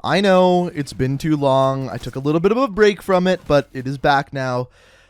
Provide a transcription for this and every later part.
I know, it's been too long. I took a little bit of a break from it, but it is back now.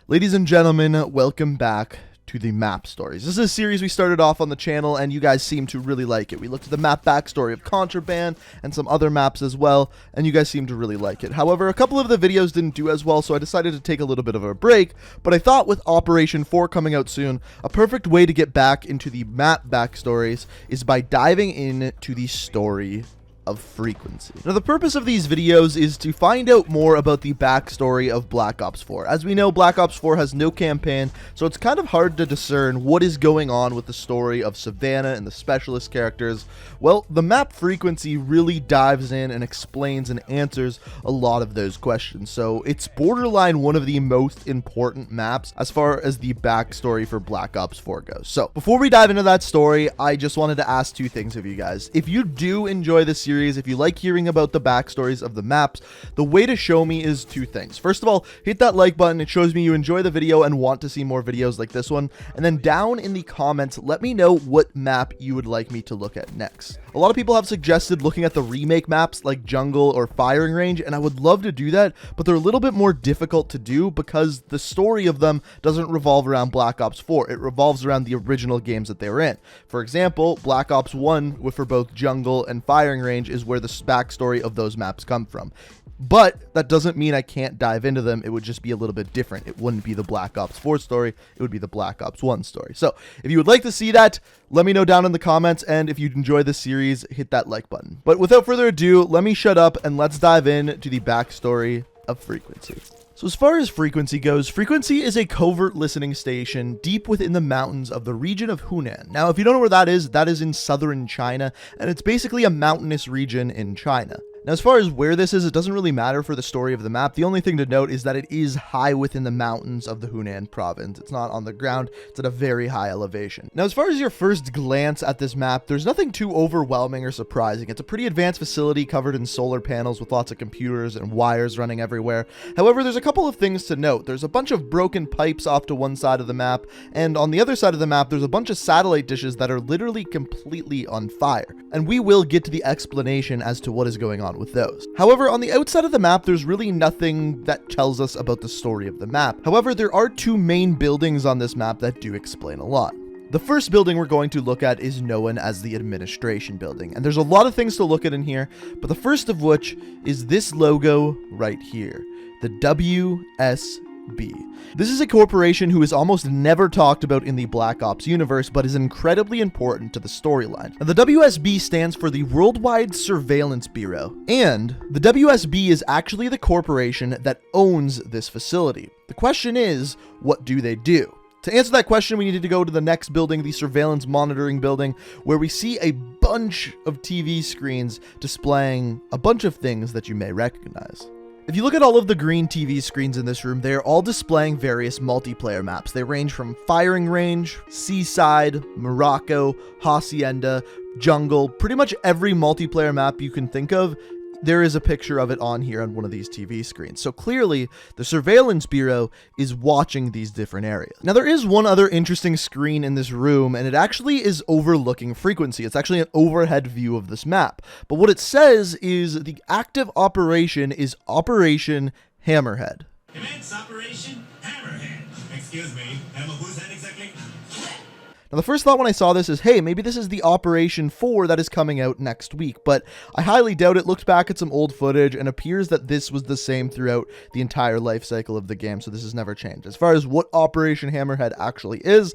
Ladies and gentlemen, welcome back to the map stories. This is a series we started off on the channel, and you guys seem to really like it. We looked at the map backstory of Contraband and some other maps as well, and you guys seem to really like it. However, a couple of the videos didn't do as well, so I decided to take a little bit of a break, but I thought with Operation 4 coming out soon, a perfect way to get back into the map backstories is by diving into the story of Frequency. Now, the purpose of these videos is to find out more about the backstory of Black Ops 4. As we know, Black Ops 4 has no campaign, so it's kind of hard to discern what is going on with the story of Savannah and the specialist characters. Well, the map Frequency really dives in and explains and answers a lot of those questions, so it's borderline one of the most important maps as far as the backstory for Black Ops 4 goes. So, before we dive into that story, I just wanted to ask two things of you guys. If you do enjoy this series, if you like hearing about the backstories of the maps, the way to show me is two things. First of all, hit that like button. It shows me you enjoy the video and want to see more videos like this one. And then down in the comments, let me know what map you would like me to look at next. A lot of people have suggested looking at the remake maps like Jungle or Firing Range, and I would love to do that, but they're a little bit more difficult to do because the story of them doesn't revolve around Black Ops 4. It revolves around the original games that they were in. For example, Black Ops 1, for both Jungle and Firing Range, is where the backstory of those maps come from. But that doesn't mean I can't dive into them. It would just be a little bit different. It wouldn't be the Black Ops 4 story. It would be the Black Ops 1 story. So if you would like to see that, let me know down in the comments. And if you enjoy this series, hit that like button. But without further ado, let me shut up and let's dive in to the backstory of Frequency. So as far as Frequency goes, Frequency is a covert listening station deep within the mountains of the region of Hunan. Now, if you don't know where that is in southern China, and it's basically a mountainous region in China. Now, as far as where this is, it doesn't really matter for the story of the map. The only thing to note is that it is high within the mountains of the Hunan province. It's not on the ground. It's at a very high elevation. Now, as far as your first glance at this map, there's nothing too overwhelming or surprising. It's a pretty advanced facility covered in solar panels with lots of computers and wires running everywhere. However, there's a couple of things to note. There's a bunch of broken pipes off to one side of the map, and on the other side of the map, there's a bunch of satellite dishes that are literally completely on fire. And we will get to the explanation as to what is going on with those. However, on the outside of the map, there's really nothing that tells us about the story of the map. However, there are two main buildings on this map that do explain a lot. The first building we're going to look at is known as the Administration Building, and there's a lot of things to look at in here, but the first of which is this logo right here, the WSB. This is a corporation who is almost never talked about in the Black Ops universe, but is incredibly important to the storyline. Now, the WSB stands for the Worldwide Surveillance Bureau, and the WSB is actually the corporation that owns this facility. The question is, what do they do? To answer that question, we needed to go to the next building, the Surveillance Monitoring Building, where we see a bunch of TV screens displaying a bunch of things that you may recognize. If you look at all of the green TV screens in this room, they are all displaying various multiplayer maps. They range from Firing Range, Seaside, Morocco, Hacienda, Jungle, pretty much every multiplayer map you can think of. There is a picture of it on here on one of these TV screens. So clearly, the Surveillance Bureau is watching these different areas. Now, there is one other interesting screen in this room, and it actually is overlooking Frequency. It's actually an overhead view of this map. But what it says is the active operation is Operation Hammerhead. Commence Operation Hammerhead. Excuse me, Emma, who's that exactly? Now, the first thought when I saw this is, hey, maybe this is the Operation 4 that is coming out next week, but I highly doubt it. Looked back at some old footage and appears that this was the same throughout the entire life cycle of the game, so this has never changed. As far as what Operation Hammerhead actually is,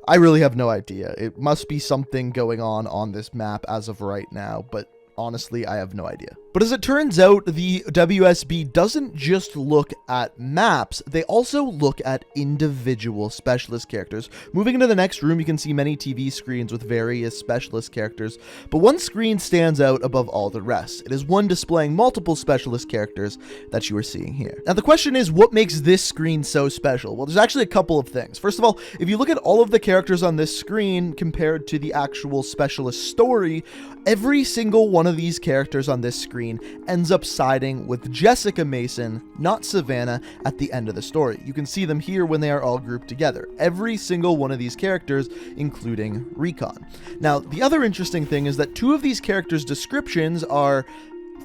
I really have no idea. It must be something going on this map as of right now, but honestly, I have no idea. But as it turns out, the WSB doesn't just look at maps, they also look at individual specialist characters. Moving into the next room, you can see many TV screens with various specialist characters, but one screen stands out above all the rest. It is one displaying multiple specialist characters that you are seeing here. Now, the question is, what makes this screen so special? Well, there's actually a couple of things. First of all, if you look at all of the characters on this screen compared to the actual specialist story, every single one of these characters on this screen ends up siding with Jessica Mason, not Savannah, at the end of the story. You can see them here when they are all grouped together. Every single one of these characters, including Recon. Now, the other interesting thing is that two of these characters' descriptions are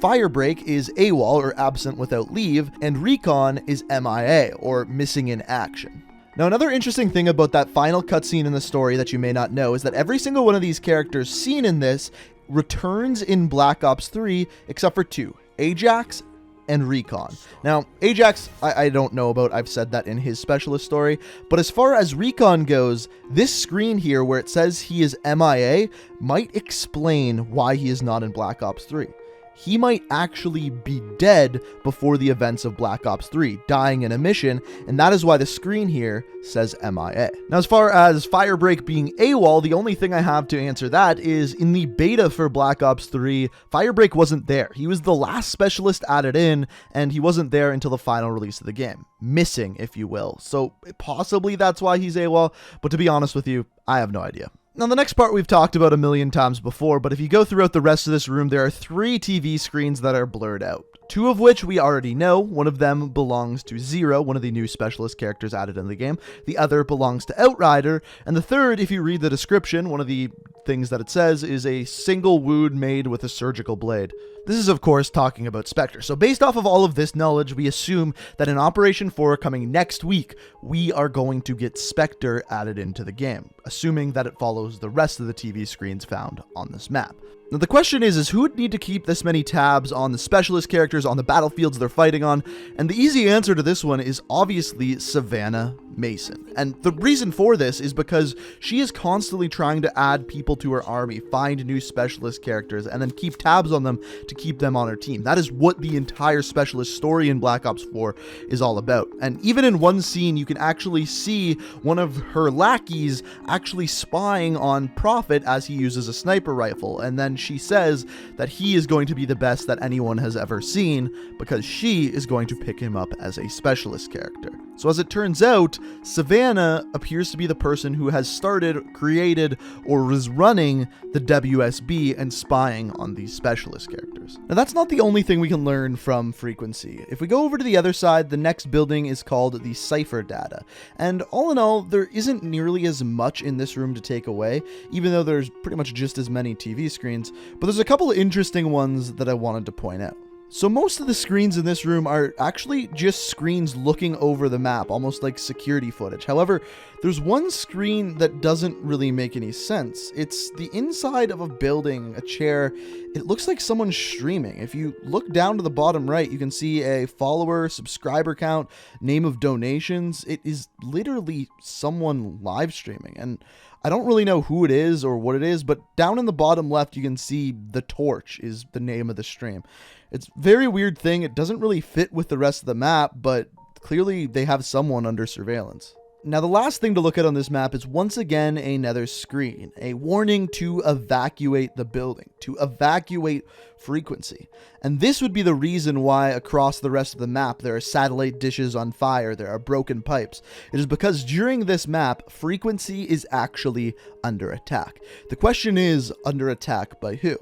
Firebreak is AWOL, or absent without leave, and Recon is MIA, or missing in action. Now, another interesting thing about that final cutscene in the story that you may not know is that every single one of these characters seen in this returns in Black Ops 3, except for two, Ajax and Recon. Now, Ajax, I don't know about, I've said that in his specialist story, but as far as Recon goes, this screen here where it says he is MIA might explain why he is not in Black Ops 3. He might actually be dead before the events of Black Ops 3, dying in a mission, and that is why the screen here says MIA. Now, as far as Firebreak being AWOL, the only thing I have to answer that is in the beta for Black Ops 3, Firebreak wasn't there. He was the last specialist added in, and he wasn't there until the final release of the game. Missing, if you will. So possibly that's why he's AWOL, but to be honest with you, I have no idea. Now, the next part we've talked about a million times before, but if you go throughout the rest of this room, there are 3 TV screens that are blurred out. 2 of which we already know. One of them belongs to Zero, one of the new specialist characters added in the game. The other belongs to Outrider. And the third, if you read the description, one of the things that it says is a single wound made with a surgical blade. This is, of course, talking about Spectre. So based off of all of this knowledge, we assume that in Operation 4 coming next week, we are going to get Spectre added into the game, assuming that it follows the rest of the TV screens found on this map. Now, the question is who would need to keep this many tabs on the specialist characters on the battlefields they're fighting on? And the easy answer to this one is obviously Savannah Mason. And the reason for this is because she is constantly trying to add people to her army, find new specialist characters, and then keep tabs on them to keep them on her team. That is what the entire specialist story in Black Ops 4 is all about. And even in one scene, you can actually see one of her lackeys actually spying on Prophet as he uses a sniper rifle. And then she says that he is going to be the best that anyone has ever seen because she is going to pick him up as a specialist character. So as it turns out, Savannah appears to be the person who has started, created, or is running the WSB and spying on these specialist characters. Now, that's not the only thing we can learn from Frequency. If we go over to the other side, the next building is called the Cypher Data. And all in all, there isn't nearly as much in this room to take away, even though there's pretty much just as many TV screens, but there's a couple of interesting ones that I wanted to point out. So most of the screens in this room are actually just screens looking over the map, almost like security footage. However, there's one screen that doesn't really make any sense. It's the inside of a building, a chair. It looks like someone's streaming. If you look down to the bottom right, you can see a follower, subscriber count, name of donations. It is literally someone live streaming. And I don't really know who it is or what it is, but down in the bottom left, you can see The Torch is the name of the stream. It's a very weird thing. It doesn't really fit with the rest of the map, but clearly they have someone under surveillance. Now, the last thing to look at on this map is once again another screen, a warning to evacuate the building, to evacuate Frequency. And this would be the reason why across the rest of the map there are satellite dishes on fire, there are broken pipes. It is because during this map, Frequency is actually under attack. The question is, under attack by who?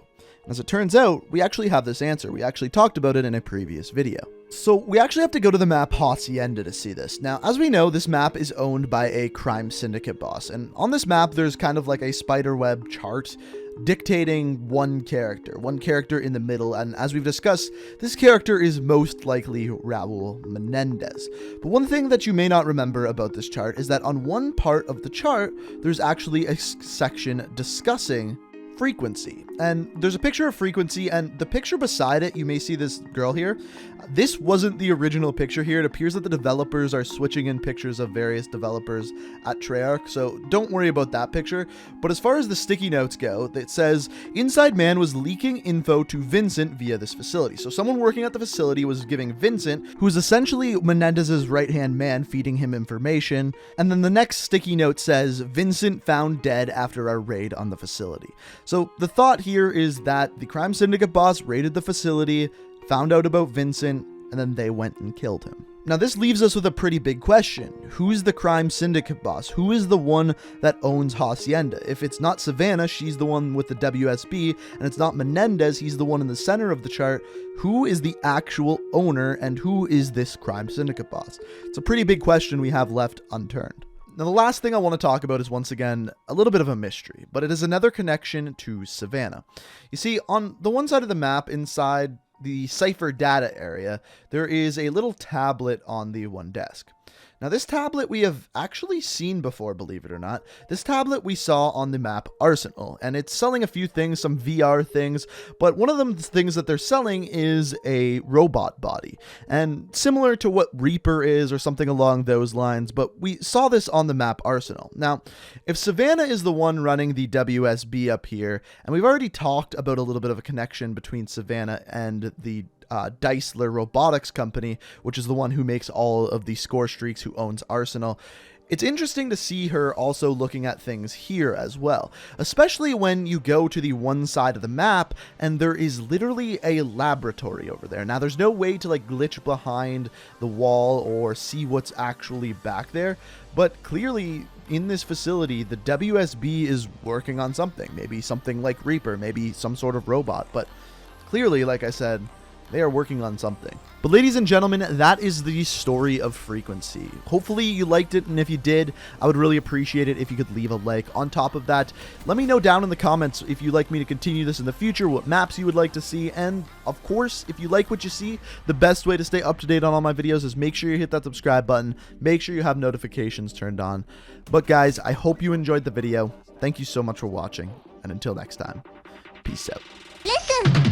As it turns out, we actually have this answer. We actually talked about it in a previous video. So we actually have to go to the map Hacienda to see this. Now, as we know, this map is owned by a crime syndicate boss. And on this map, there's kind of like a spiderweb chart dictating one character in the middle. And as we've discussed, this character is most likely Raul Menendez. But one thing that you may not remember about this chart is that on one part of the chart, there's actually a section discussing Frequency. And there's a picture of Frequency, and the picture beside it, you may see this girl here. This wasn't the original picture here. It appears that the developers are switching in pictures of various developers at Treyarch, so don't worry about that picture. But as far as the sticky notes go, it says, Inside Man was leaking info to Vincent via this facility. So someone working at the facility was giving Vincent, who's essentially Menendez's right-hand man, feeding him information. And then the next sticky note says, Vincent found dead after a raid on the facility. So the thought here is that the crime syndicate boss raided the facility, found out about Vincent, and then they went and killed him. Now this leaves us with a pretty big question. Who's the crime syndicate boss? Who is the one that owns Hacienda? If it's not Savannah, she's the one with the WSB, and it's not Menendez, he's the one in the center of the chart. Who is the actual owner, and who is this crime syndicate boss? It's a pretty big question we have left unturned. Now, the last thing I want to talk about is once again a little bit of a mystery, but it is another connection to Savannah. You see, on the one side of the map inside the Cypher Data area, there is a little tablet on the one desk. Now, this tablet we have actually seen before, believe it or not. This tablet we saw on the map Arsenal, and it's selling a few things, some VR things, but one of the things that they're selling is a robot body, and similar to what Reaper is or something along those lines, but we saw this on the map Arsenal. Now, if Savannah is the one running the WSB up here, and we've already talked about a little bit of a connection between Savannah and the Deisler Robotics Company, which is the one who makes all of the score streaks, who owns Arsenal. It's interesting to see her also looking at things here as well, especially when you go to the one side of the map and there is literally a laboratory over there. Now, there's no way to like glitch behind the wall or see what's actually back there, but clearly in this facility, the WSB is working on something, maybe something like Reaper, maybe some sort of robot, but clearly, like I said, they are working on something. But ladies and gentlemen, that is the story of Frequency. Hopefully you liked it, and if you did, I would really appreciate it if you could leave a like. On top of that, let me know down in the comments if you'd like me to continue this in the future, what maps you would like to see, and of course, if you like what you see, the best way to stay up to date on all my videos is make sure you hit that subscribe button, make sure you have notifications turned on. But guys, I hope you enjoyed the video. Thank you so much for watching, and until next time, peace out. Listen.